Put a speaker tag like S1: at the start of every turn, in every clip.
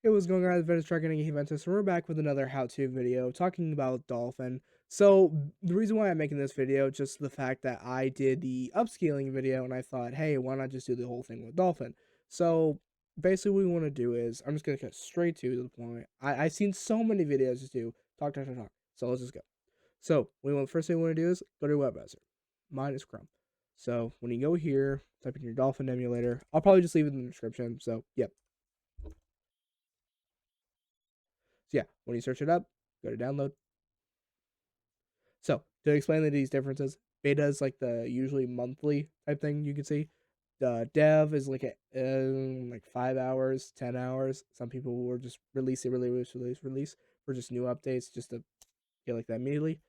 S1: Hey, what's going on? It's Ventus and Ventus, and we're back with another how-to video talking about Dolphin. So the reason why I'm making this video, just the fact that I did the upscaling video, and I thought, hey, why not just do the whole thing with Dolphin? So basically, what we want to do is, I'm just gonna get straight to the point. I've seen so many videos just do talk. So let's just go. So first thing we want to do is go to your web browser. Mine is Chrome. So when you go here, type in your Dolphin Emulator. I'll probably just leave it in the description. So yep. So yeah, when you search it up, go to download. So to explain these differences, beta is like the usually monthly type thing you can see. The dev is like like 5 hours, 10 hours. Some people will just release for just new updates, just to get like that immediately.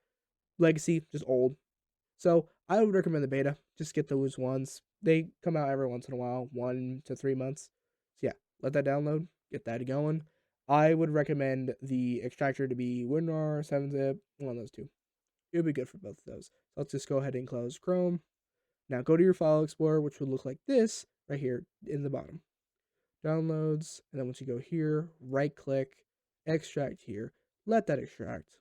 S1: Legacy, just old. So I would recommend the beta. Just get those ones. They come out every once in a while, 1 to 3 months. So yeah, let that download, get that going. I would recommend the extractor to be WinRAR, 7-zip, one of those two. It would be good for both of those. So let's just go ahead and close Chrome. Now go to your file explorer, which would look like this right here in the bottom. Downloads, and then once you go here, right click, extract here, let that extract.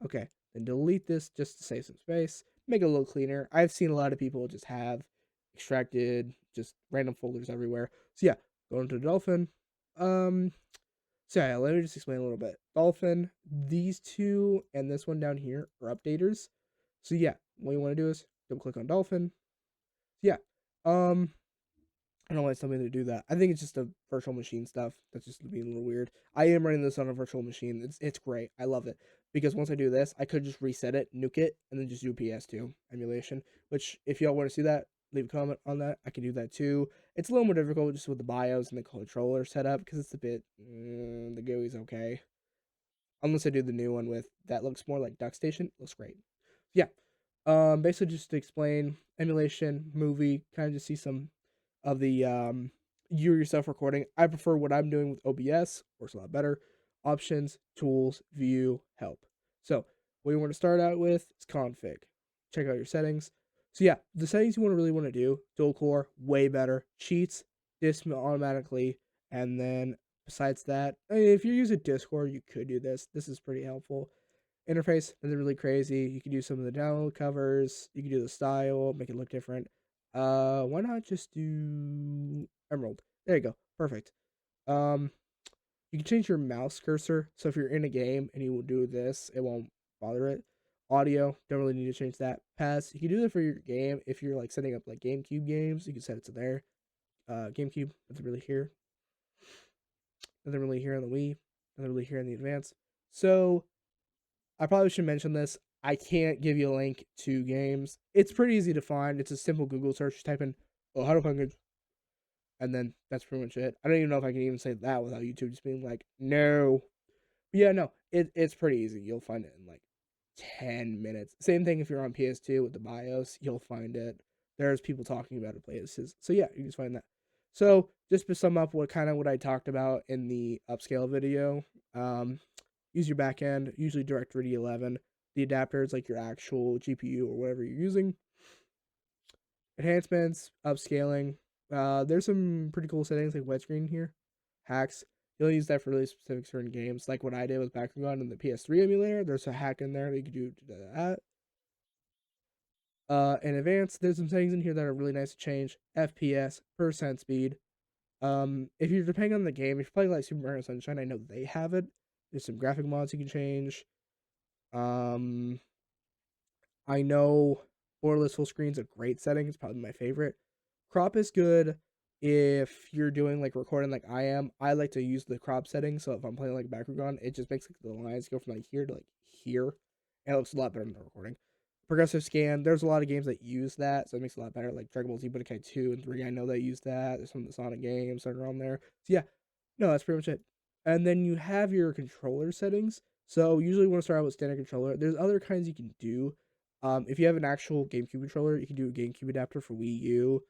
S1: Okay, then delete this just to save some space, make it a little cleaner. I've seen a lot of people just have extracted just random folders everywhere. So yeah, go into Dolphin. So yeah, let me just explain a little bit. Dolphin, these two and this one down here are updaters. So yeah, what you want to do is double click on Dolphin. Yeah, I don't know why it's telling me to do that. I think it's just a virtual machine stuff. That's just being a little weird. I am running this on a virtual machine. It's great. I love it. Because once I do this, I could just reset it, nuke it, and then just do PS2 emulation. Which, if y'all want to see that, leave a comment on that. I can do that too. It's a little more difficult just with the BIOS and the controller setup because it's a bit the GUI's okay. Unless I do the new one with that looks more like DuckStation. Looks great. Yeah. Basically just to explain emulation, movie, kind of just see some of the you yourself recording. I prefer what I'm doing with OBS, works a lot better. Options, tools, view, help. So what you want to start out with is config. Check out your settings. So yeah, the settings you really want to do, dual core, way better. Cheats, dismiss automatically, and then besides that, if you use a Discord, you could do this. This is pretty helpful. Interface isn't really crazy. You can do some of the download covers. You can do the style, make it look different. Why not just do Emerald? There you go. Perfect. You can change your mouse cursor. So if you're in a game and you will do this, it won't bother it. Audio, don't really need to change that. Paths, you can do that for your game. If you're like setting up like GameCube games, you can set it to there. GameCube, nothing really here. Nothing really here on the Wii. Nothing really here in the Advance. So I probably should mention this. I can't give you a link to games. It's pretty easy to find. It's a simple Google search. Type in, oh, how to find games. And then that's pretty much it. I don't even know if I can even say that without YouTube just being like, no. But yeah, no, it's pretty easy. You'll find it in like 10 minutes. Same thing if you're on PS2 with the BIOS, you'll find it. There's people talking about it places. So yeah, you can just find that. So just to sum up what I talked about in the upscale video, use your backend, usually DirectX 11. The adapter is like your actual GPU or whatever you're using. Enhancements, upscaling. There's some pretty cool settings like wet screen here. Hacks. You'll use that for really specific certain games, like what I did with Background in the PS3 emulator. There's a hack in there that you can do that. In advanced, there's some settings in here that are really nice to change. FPS, percent speed. If you're depending on the game, if you're playing like Super Mario Sunshine, I know they have it. There's some graphic mods you can change. I know borderless full screen's a great setting. It's probably my favorite. Crop is good if you're doing like recording like I am. I like to use the crop setting, so if I'm playing like background, it just makes like the lines go from like here to like here, and it looks a lot better than the recording. Progressive scan, there's a lot of games that use that, so it makes it a lot better. Like Dragon Ball Z Budokai 2 and 3, I know they use that. There's some of the Sonic games that are on there. So yeah, no, that's pretty much it. And then you have your controller settings. So usually you want to start out with standard controller. There's other kinds you can do. If you have an actual GameCube controller, you can do a GameCube adapter for Wii U.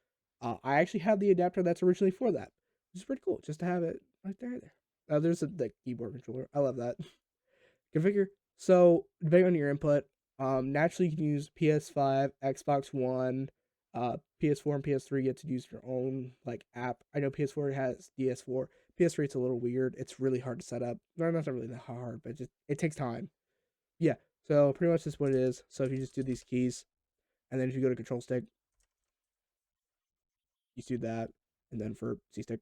S1: I actually have the adapter that's originally for that, which is pretty cool just to have it right there. There's the keyboard controller. I love that. Configure. So depending on your input, naturally you can use PS5, Xbox One, PS4 and PS3 get to use your own like app. I know PS4 has DS4. PS3 it's a little weird. It's really hard to set up. No, not really that hard, but it takes time. Yeah. So pretty much that's what it is. So if you just do these keys, and then if you go to control stick, you do that, and then for C stick,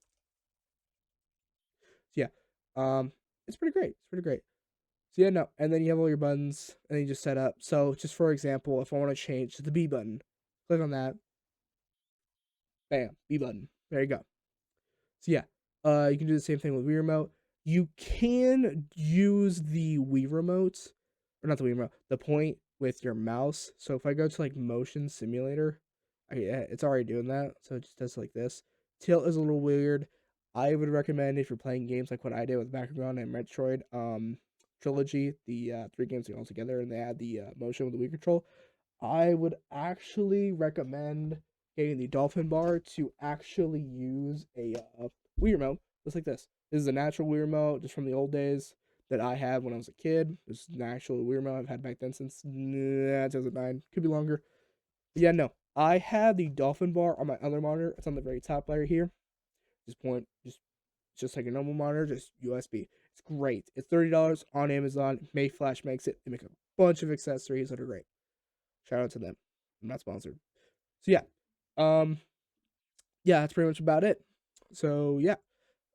S1: so yeah, it's pretty great. It's pretty great. So yeah, no, and then you have all your buttons, and then you just set up. So just for example, if I want to change to the B button, click on that, bam, B button. There you go. So yeah, you can do the same thing with Wii Remote. You can use the Wii Remote, or not the Wii Remote, the point with your mouse. So if I go to like Motion Simulator, it's already doing that. So it just does like this. Tilt is a little weird. I would recommend if you're playing games like what I did with Background and Metroid trilogy, the three games all together, and they add the motion with the Wii control. I would actually recommend getting the Dolphin bar to actually use a Wii remote, just like this. This is a natural Wii remote, just from the old days that I had when I was a kid. This is an actual Wii remote I've had back then since 2009. Could be longer. But yeah, no. I have the Dolphin bar on my other monitor. It's on the very top layer here. Just like a normal monitor, just USB. It's great. It's $30 on Amazon. Mayflash makes it. They make a bunch of accessories that are great. Shout out to them. I'm not sponsored. So yeah, um, yeah, that's pretty much about it. So yeah,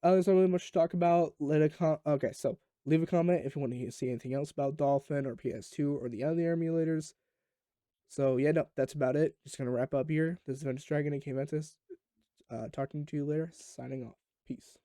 S1: there's not really much to talk about. Okay, so leave a comment if you want to see anything else about Dolphin or PS2 or the other emulators. So yeah, no, that's about it. Just gonna wrap up here. This is Ventus Dragon and Ventus. Talking to you later. Signing off. Peace.